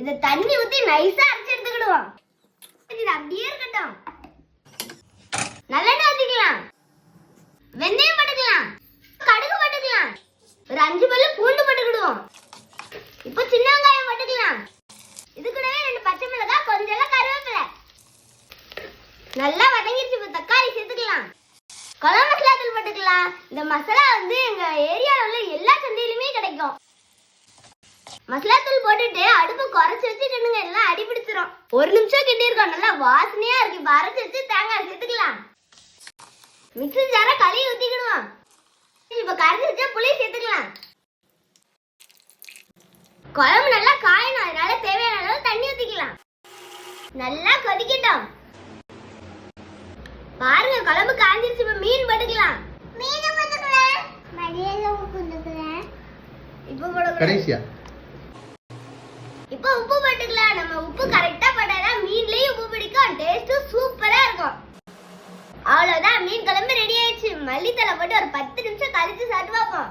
இத தண்ணி ஊத்தி நைஸா அரைச்சு எடுத்துக்கிடுவோம். இது அப்படியே இருக்கட்டும். நல்லெண்ணெய் ஊத்திக்கலாம். வெந்தயம் போட்டுக்கலாம். கடுகு போட்டுக்கலாம். ஒரு 5 பல்லு பூண்டு போட்டுக்கிடுவோம். இப்போ சின்ன வெங்காயம் போட்டுக்கலாம். இது கூடவே 2 பச்சை மிளகாய், கொஞ்சம் கருவேப்பிலை. நல்லா வதங்கிடுச்சு. இப்போ தக்காளி சேர்த்துக்கலாம். குழம்பு மசாலா தூள் போட்டுக்கலாம். இந்த மசாலா வந்து எங்க ஏரியாவில் உள்ள எல்லா சந்தையிலுமே கிடைக்கும். மசாலா தூள் போட்டுட்டு அடுப்பு குறைச்சி வச்சு கிண்டுங்க, எல்லாம் அடி பிடிச்சிரும். 1 நிமிஷம் கிண்டி இருக்கோம். நல்லா வாசனையா இருக்கு. இப்போ அரைச்சி வச்சு தேங்காய் சேர்த்துக்கலாம். மிக்ஸி ஜார கழுவி ஊத்திக்கிடுவோம். இப்போ கரைச்சி வச்ச புளி சேர்த்துக்கலாம். குழம்பு நல்லா காயணும், அதனால தேவையான அளவு தண்ணி ஊத்திக்கலாம். நல்லா கொதிக்கட்டும். பாருங்க குழம்பு காஞ்சிருச்சு. இப்போ மீன் போட்டுக்கலாம். மீன் போட்டுக்கலாம். மடியில உப்பு போட்டுக்கலாம். இப்போ போடுங்க. கடைசியா இப்போ உப்பு போட்டுக்கலாம். நம்ம உப்பு கரெக்டா போட்டாதான் மீன்லயும் உப்பு பிடிக்கும். டேஸ்டும் சூப்பரா இருக்கும். அவ்வளவுதான், மீன் குழம்பு ரெடி ஆயிடுச்சு. மல்லித்தலை போட்டு ஒரு 10 நிமிஷம் கழிச்சு சாப்பிட்டு பார்ப்போம்.